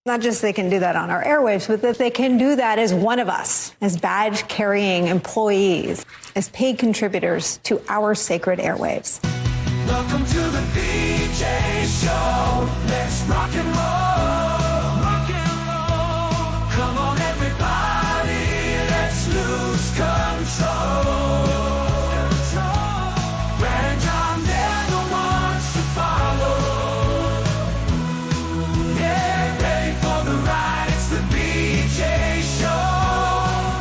Not just they can do that on our airwaves, but that they can do that as one of us, as badge-carrying employees, as paid contributors to our sacred airwaves. Welcome to the BJ Show. Let's rock and roll. Rock and roll. Come on, everybody. Let's lose control. Brad and John, they're the ones to follow. Yeah, ready for the ride. It's the BJ Show.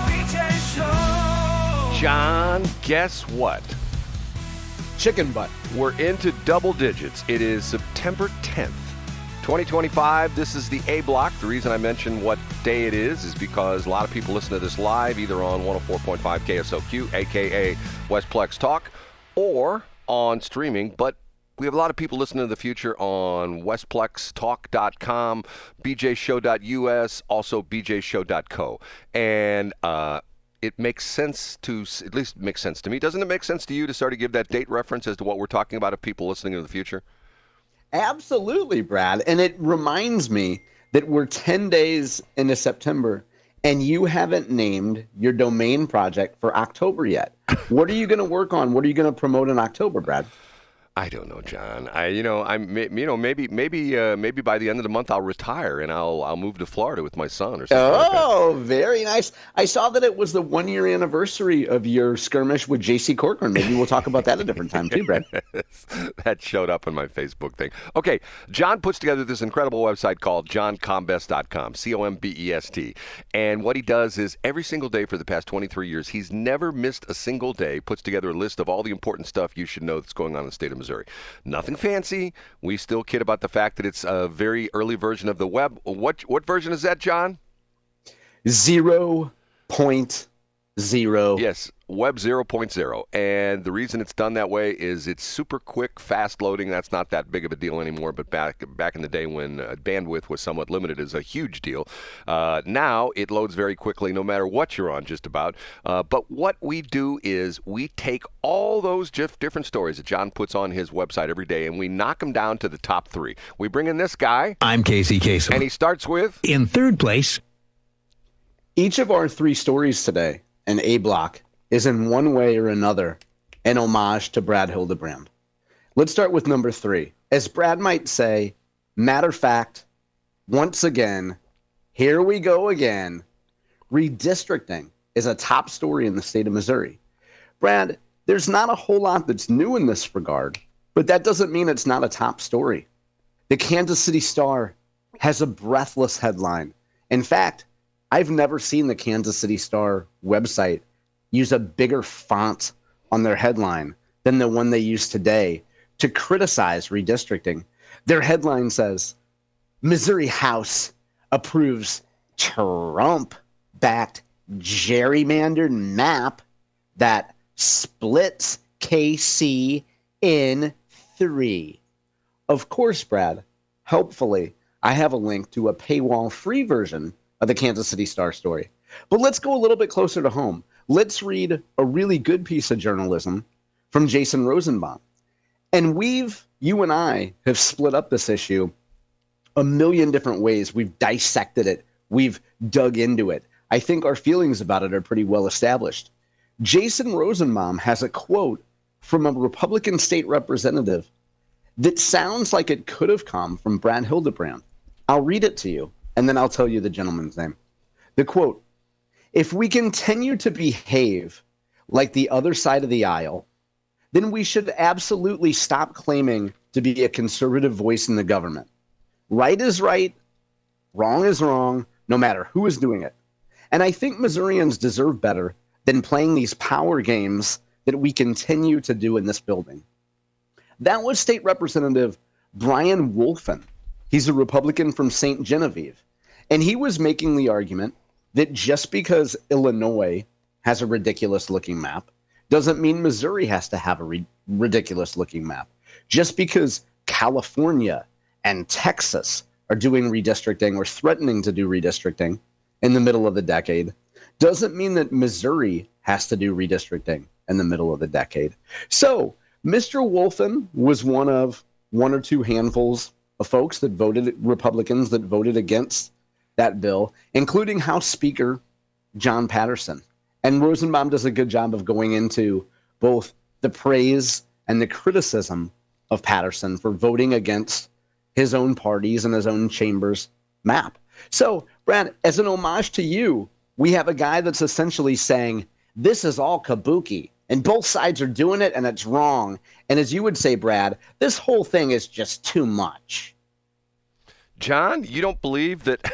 BJ Show. John, guess what? Chicken butt. We're into double digits. It is September 10th, 2025. This is the A block. The reason I mention what day it is because a lot of people listen to this live, either on 104.5 KSOQ, a.k.a. Westplex Talk, or on streaming. But we have a lot of people listening to the future on westplextalk.com, bjshow.us, also bjshow.co. And it makes sense to, at least it makes sense to me. Doesn't it make sense to you to sort of give that date reference as to what we're talking about of people listening in the future? Absolutely, Brad. And it reminds me that we're 10 days into September and you haven't named your domain project for October yet. What are you going to work on? What are you going to promote in October, Brad? I don't know, John. Maybe by the end of the month I'll retire and I'll move to Florida with my son or something. Oh, very nice. I saw that it was the 1-year anniversary of your skirmish with J.C. Corcoran. Maybe we'll talk about that a different time too, Brad. That showed up on my Facebook thing. Okay, John puts together this incredible website called johncombest.com, Combest. And what he does is every single day for the past 23 years, he's never missed a single day, puts together a list of all the important stuff you should know that's going on in the state of Missouri. Nothing fancy. We still kid about the fact that it's a very early version of the web. What version is that, John? 0.0. Yes, Web 0.0. And the reason it's done that way is it's super quick, fast loading. That's not that big of a deal anymore, but back in the day when bandwidth was somewhat limited is a huge deal. Now it loads very quickly no matter what you're on just about. But what we do is we take all those different stories that John puts on his website every day and we knock them down to the top 3. We bring in this guy. I'm Casey Kasem. And he starts with? In third place. Each of our 3 stories today, an A block, is in one way or another an homage to Brad Hildebrand. Let's start with number 3. As Brad might say, matter of fact, once again, here we go again. Redistricting is a top story in the state of Missouri. Brad, there's not a whole lot that's new in this regard, but that doesn't mean it's not a top story. The Kansas City Star has a breathless headline. In fact, I've never seen the Kansas City Star website use a bigger font on their headline than the one they use today to criticize redistricting. Their headline says, Missouri House approves Trump-backed gerrymandered map that splits KC in 3. Of course, Brad, helpfully, I have a link to a paywall-free version of the Kansas City Star story. But let's go a little bit closer to home. Let's read a really good piece of journalism from Jason Rosenbaum. And you and I have split up this issue a million different ways. We've dissected it. We've dug into it. I think our feelings about it are pretty well established. Jason Rosenbaum has a quote from a Republican state representative that sounds like it could have come from Brad Hildebrand. I'll read it to you, and then I'll tell you the gentleman's name. The quote, if we continue to behave like the other side of the aisle, then we should absolutely stop claiming to be a conservative voice in the government. Right is right, wrong is wrong, no matter who is doing it. And I think Missourians deserve better than playing these power games that we continue to do in this building. That was State Representative Bryant Wolfin. He's a Republican from St. Genevieve. And he was making the argument that just because Illinois has a ridiculous-looking map doesn't mean Missouri has to have a ridiculous-looking map. Just because California and Texas are doing redistricting or threatening to do redistricting in the middle of the decade doesn't mean that Missouri has to do redistricting in the middle of the decade. So Mr. Wolfin was one of one or two handfuls of folks that voted, Republicans that voted against that bill, including House Speaker John Patterson. And Rosenbaum does a good job of going into both the praise and the criticism of Patterson for voting against his own party's and his own chamber's map. So, Brad, as an homage to you, we have a guy that's essentially saying, this is all kabuki, and both sides are doing it, and it's wrong. And as you would say, Brad, this whole thing is just too much. John, you don't believe that?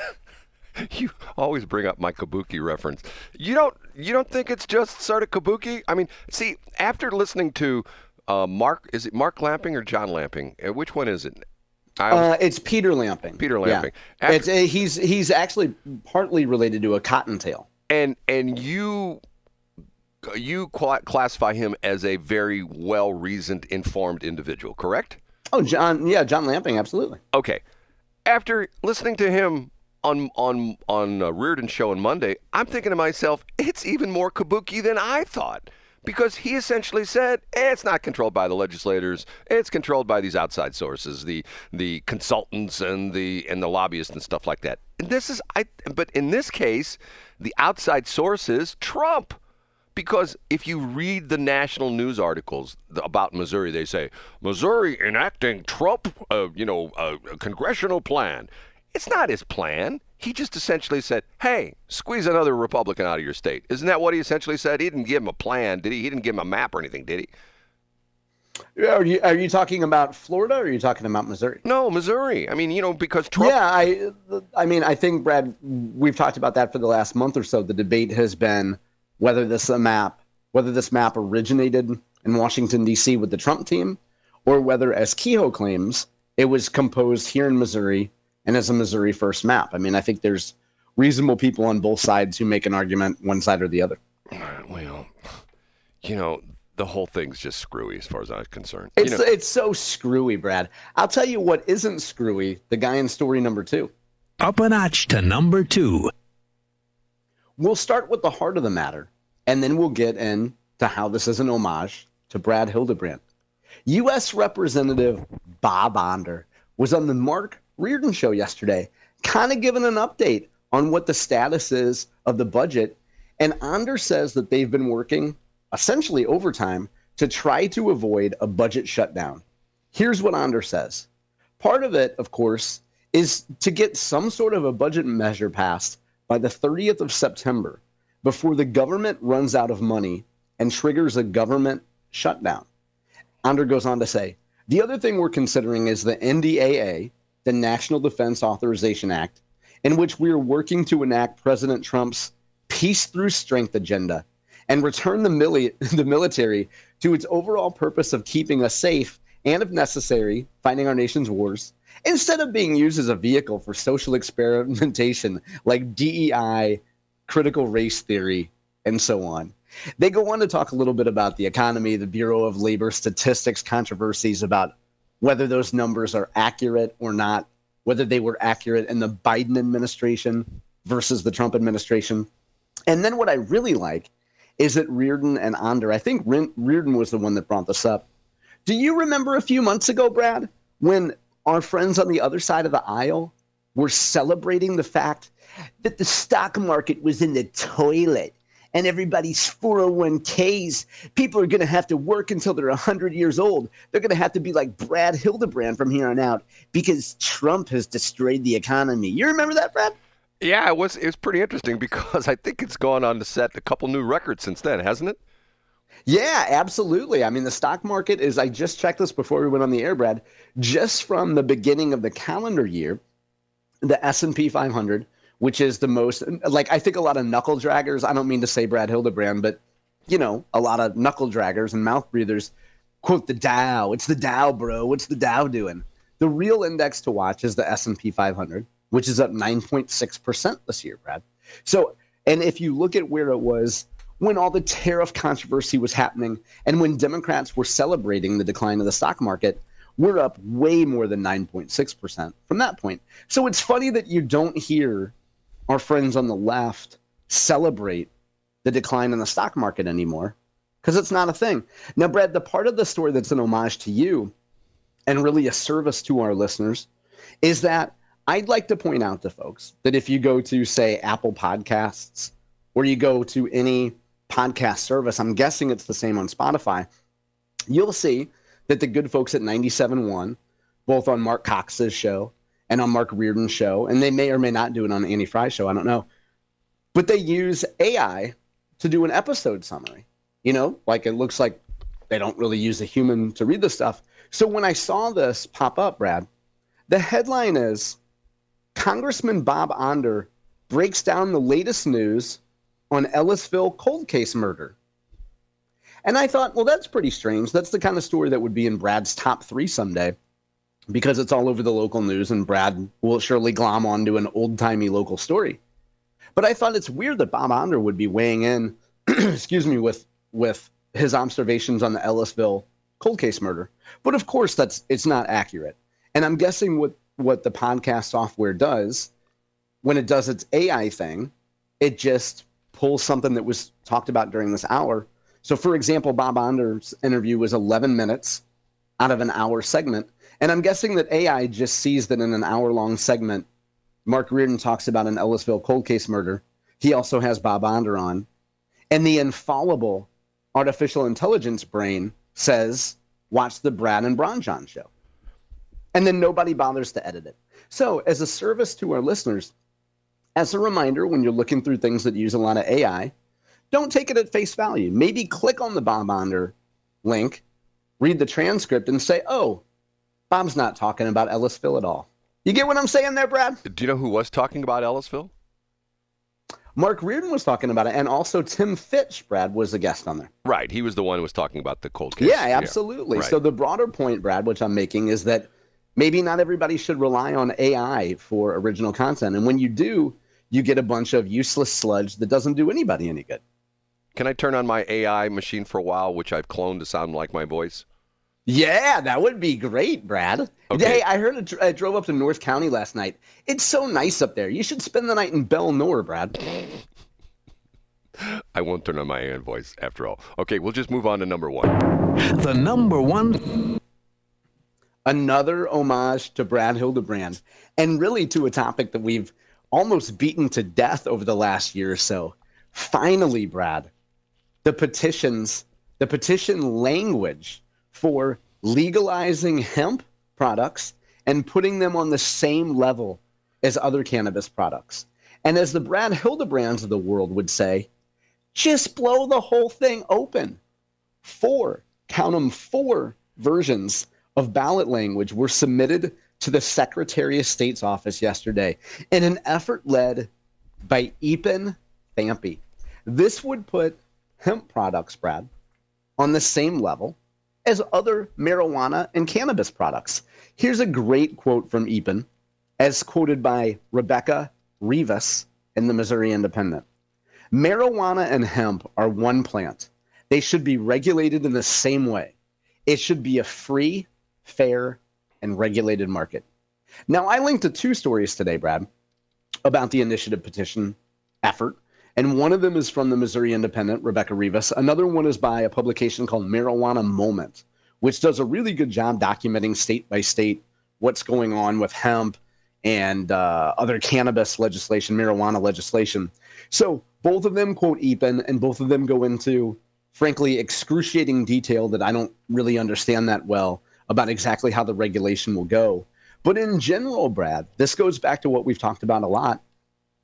You always bring up my kabuki reference. You don't think it's just sort of kabuki? I mean, see, after listening to Mark, is it Mark Lamping or John Lamping? Which one is it? It's Peter Lamping. Peter Lamping. Yeah. He's actually partly related to a cottontail. And you classify him as a very well-reasoned, informed individual, correct? Oh, John Lamping, absolutely. Okay. After listening to him on Reardon show on Monday, I'm thinking to myself, it's even more kabuki than I thought, because he essentially said it's not controlled by the legislators, it's controlled by these outside sources, the consultants and the lobbyists and stuff like that. And but in this case, the outside source is Trump. Because if you read the national news articles about Missouri, they say, Missouri enacting Trump, congressional plan. It's not his plan. He just essentially said, hey, squeeze another Republican out of your state. Isn't that what he essentially said? He didn't give him a plan, did he? He didn't give him a map or anything, did he? Are you talking about Florida or are you talking about Missouri? No, Missouri. I mean, because Trump... Yeah, I think, Brad, we've talked about that for the last month or so. The debate has been whether this map originated in Washington, D.C. with the Trump team, or whether, as Kehoe claims, it was composed here in Missouri and as a Missouri first map. I mean, I think there's reasonable people on both sides who make an argument one side or the other. Well, the whole thing's just screwy as far as I'm concerned. It's so screwy, Brad. I'll tell you what isn't screwy, the guy in story number 2. Up a notch to number 2. We'll start with the heart of the matter, and then we'll get into how this is an homage to Brad Hildebrand. U.S. Representative Bob Onder was on the Mark Reardon show yesterday, kind of giving an update on what the status is of the budget, and Onder says that they've been working essentially overtime to try to avoid a budget shutdown. Here's what Onder says. Part of it, of course, is to get some sort of a budget measure passed by the 30th of September before the government runs out of money and triggers a government shutdown. Onder goes on to say, the other thing we're considering is the NDAA, the National Defense Authorization Act, in which we are working to enact President Trump's peace through strength agenda and return the military to its overall purpose of keeping us safe and, if necessary, fighting our nation's wars, instead of being used as a vehicle for social experimentation like DEI, critical race theory, and so on. They go on to talk a little bit about the economy, the Bureau of Labor Statistics controversies about whether those numbers are accurate or not, whether they were accurate in the Biden administration versus the Trump administration. And then what I really like is that Reardon and Onder, I think Reardon was the one that brought this up. Do you remember a few months ago, Brad, when our friends on the other side of the aisle were celebrating the fact that the stock market was in the toilet and everybody's 401ks, people are going to have to work until they're 100 years old. They're going to have to be like Brad Hildebrand from here on out because Trump has destroyed the economy. You remember that, Brad? Yeah, it was pretty interesting because I think it's gone on to set a couple new records since then, hasn't it? Yeah, absolutely. I mean, the stock market is, I just checked this before we went on the air, Brad, just from the beginning of the calendar year, the S&P 500, which is the most, like, I think a lot of knuckle draggers, I don't mean to say Brad Hildebrand, but, a lot of knuckle draggers and mouth breathers quote the Dow. It's the Dow, bro. What's the Dow doing? The real index to watch is the S&P 500, which is up 9.6% this year, Brad. So, and if you look at where it was when all the tariff controversy was happening and when Democrats were celebrating the decline of the stock market, we're up way more than 9.6% from that point. So it's funny that you don't hear our friends on the left celebrate the decline in the stock market anymore because it's not a thing. Now, Brad, the part of the story that's an homage to you and really a service to our listeners is that I'd like to point out to folks that if you go to, say, Apple Podcasts, or you go to any podcast service, I'm guessing it's the same on Spotify, you'll see that the good folks at 97.1, both on Mark Cox's show and on Mark Reardon's show, and they may or may not do it on Annie Fry's show, I don't know, but they use AI to do an episode summary. You know, like it looks like they don't really use a human to read the stuff. So when I saw this pop up, Brad, the headline is, Congressman Bob Onder breaks down the latest news on Ellisville cold case murder. And I thought, well, that's pretty strange. That's the kind of story that would be in Brad's top 3 someday, because it's all over the local news, and Brad will surely glom onto an old-timey local story. But I thought it's weird that Bob Onder would be weighing in, excuse me, with his observations on the Ellisville cold case murder. But of course, it's not accurate. And I'm guessing what the podcast software does, when it does its AI thing, it just pulls something that was talked about during this hour. So, for example, Bob Onder's interview was 11 minutes out of an hour segment. And I'm guessing that AI just sees that in an hour-long segment, Mark Reardon talks about an Ellisville cold case murder. He also has Bob Onder on. And the infallible artificial intelligence brain says, watch the Brad and Bronjon show. And then nobody bothers to edit it. So as a service to our listeners, as a reminder, when you're looking through things that use a lot of AI, don't take it at face value. Maybe click on the Bob Onder link, read the transcript, and say, oh, Bob's not talking about Ellisville at all. You get what I'm saying there, Brad? Do you know who was talking about Ellisville? Mark Reardon was talking about it, and also Tim Fitch, Brad, was a guest on there. Right. He was the one who was talking about the cold case. Yeah, absolutely. Yeah. Right. So the broader point, Brad, which I'm making, is that maybe not everybody should rely on AI for original content. And when you do, you get a bunch of useless sludge that doesn't do anybody any good. Can I turn on my AI machine for a while, which I've cloned to sound like my voice? Yeah, that would be great, Brad. Okay. Hey, I heard I drove up to North County last night. It's so nice up there. You should spend the night in Belle Noor, Brad. I won't turn on my AI voice after all. Okay, we'll just move on to number 1. The number 1. Another homage to Brad Hildebrand, and really to a topic that we've almost beaten to death over the last year or so. Finally, Brad, the petition language for legalizing hemp products and putting them on the same level as other cannabis products. And as the Brad Hildebrands of the world would say, just blow the whole thing open. 4 versions of ballot language were submitted to the Secretary of State's office yesterday in an effort led by Epen Thampi. This would put hemp products, Brad, on the same level as other marijuana and cannabis products. Here's a great quote from Epen, as quoted by Rebecca Rivas in the Missouri Independent. Marijuana and hemp are one plant. They should be regulated in the same way. It should be a free, fair, and regulated market. Now, I linked to 2 stories today, Brad, about the initiative petition effort. And one of them is from the Missouri Independent, Rebecca Rivas. Another one is by a publication called Marijuana Moment, which does a really good job documenting state by state what's going on with hemp and other cannabis legislation, marijuana legislation. So both of them quote Epen, and both of them go into, frankly, excruciating detail that I don't really understand that well about exactly how the regulation will go. But in general, Brad, this goes back to what we've talked about a lot,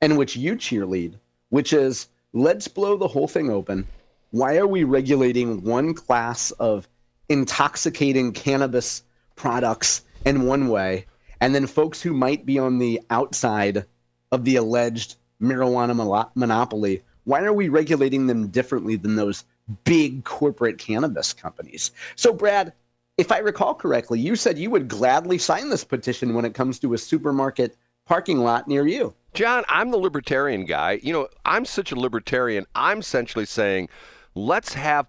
and which you cheerlead, which is, let's blow the whole thing open. Why are we regulating one class of intoxicating cannabis products in one way, and then folks who might be on the outside of the alleged marijuana monopoly, why are we regulating them differently than those big corporate cannabis companies? So, Brad, if I recall correctly, you said you would gladly sign this petition when it comes to a supermarket parking lot near you. John, I'm the libertarian guy. You know, I'm such a libertarian. I'm essentially saying, let's have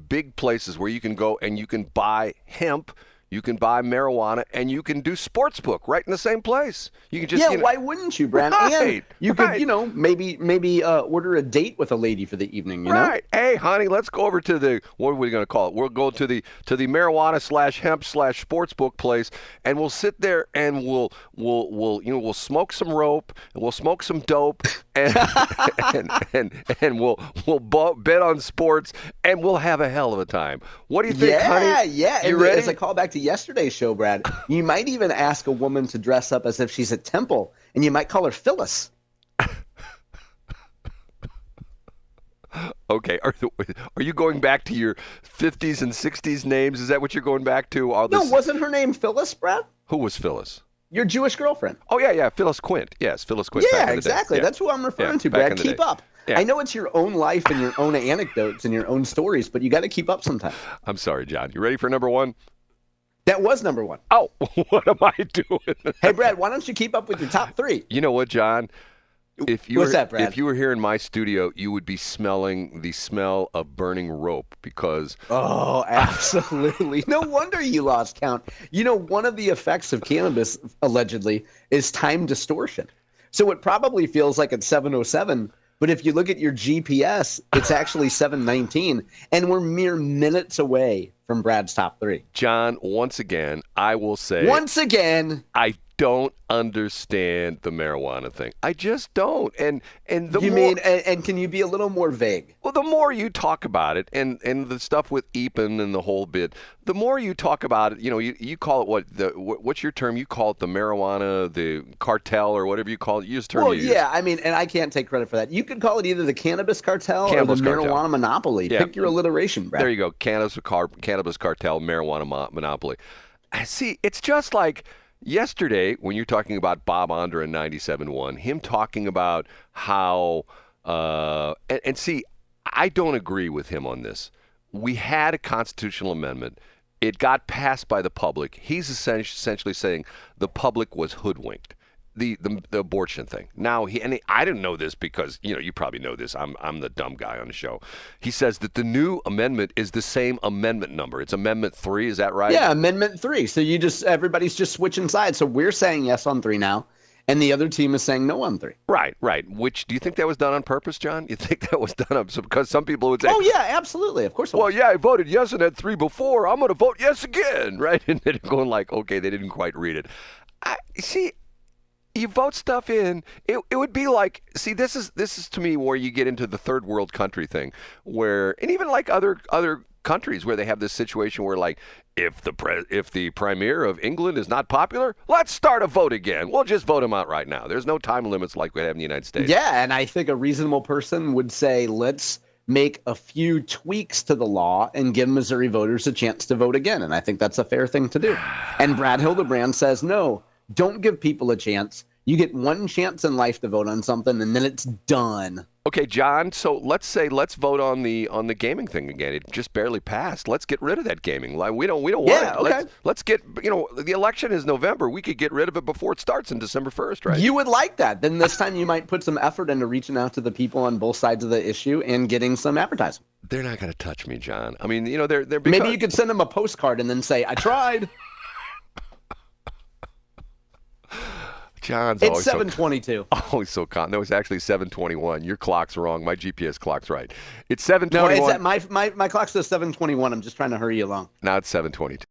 big places where you can go and you can buy hemp. you can buy marijuana, and you can do sportsbook right in the same place. You can just Yeah, why wouldn't you, Brad? Right, And you could, right. maybe order a date with a lady for the evening, you know? Right. Hey, honey, let's go over to the, what are we going to call it? We'll go to the marijuana/hemp/sportsbook place, and we'll sit there and we'll smoke some rope, and we'll smoke some dope, and and we'll bet on sports, and we'll have a hell of a time. What do you think, honey? Yeah. You And ready? as I call back to yesterday's show, Brad, you might even ask a woman to dress up as if she's at Temple, and you might call her Phyllis. Okay, are you going back to your 50s and 60s names? Is that what you're going back to? No, wasn't her name Phyllis, Brad? Who was Phyllis? Your Jewish girlfriend. Oh, yeah, Phyllis Quint. Yes, Phyllis Quint. Yeah, back in the day. exactly. Yeah. That's who I'm referring to, back Brad. in the Keep day. up. Yeah. I know it's your own life and your own anecdotes and your own stories, but you got to keep up sometimes. I'm sorry, John. You ready for number one? That was number one. Oh, what am I doing? Hey, Brad, why don't you keep up with your top three? You know what, John? What's that, Brad? If you were here in my studio, you would be smelling the smell of burning rope because... Oh, absolutely. No wonder you lost count. You know, one of the effects of cannabis, allegedly, is time distortion. So it probably feels like it's 7:07, but if you look at your GPS, it's actually 7:19, and we're mere minutes away from Brad's top three. John, once again, I will say... Once again... I don't understand the marijuana thing. I just don't. And the You more, mean, and can you be a little more vague? well, the more you talk about it, and the stuff with Epen and the whole bit, the more you talk about it, you call it what's your term? You call it the marijuana, the cartel, or whatever you call it. You use the term Well, you use. yeah, I mean, and I can't take credit for that. You could call it either the cannabis cartel Cannabis or the cartel. marijuana monopoly. Yeah. Pick your alliteration, Brad. There you go. Cannabis cartel, marijuana monopoly. See, it's just like yesterday when you're talking about Bob Onder in 97.1, him talking about how, and see, I don't agree with him on this. We had a constitutional amendment. It got passed by the public. He's essentially saying the public was hoodwinked. The abortion thing. Now I didn't know this because you probably know this. I'm the dumb guy on the show. He says that the new amendment is the same amendment number. It's Amendment 3. Is that right? Yeah, Amendment 3. So everybody's just switching sides. So we're saying yes on 3 now, and the other team is saying no on 3. Right. Which do you think that was done on purpose, John? You think that was done because some people would say, Oh yeah, absolutely. Of course. It well, was. yeah, I voted yes and had 3 before. I'm going to vote yes again, right? And they're going like, okay, they didn't quite read it. See. You vote stuff in, it would be like, see, this is to me where you get into the third world country thing, where, and even like other countries where they have this situation where like, if the premier of England is not popular, let's start a vote again. We'll just vote him out right now. There's no time limits like we have in the United States. Yeah, and I think a reasonable person would say, let's make a few tweaks to the law and give Missouri voters a chance to vote again. And I think that's a fair thing to do. And Brad Hildebrand says, no. Don't give people a chance. You get one chance in life to vote on something, and then it's done. Okay, John. So let's vote on the gaming thing again. It just barely passed. Let's get rid of that gaming. Like we don't want Yeah, it. okay. Let's get the election is November. We could get rid of it before it starts in December 1st, right? You would like that. Then this time you might put some effort into reaching out to the people on both sides of the issue and getting some advertising. They're not going to touch me, John. I mean, they're Maybe you could send them a postcard and then say, I tried. John's It's always 7:22. Always so calm. No, it's actually 7:21. Your clock's wrong. My GPS clock's right. It's No, 7:21. my clock says 7:21. I'm just trying to hurry you along. Now it's 7:22.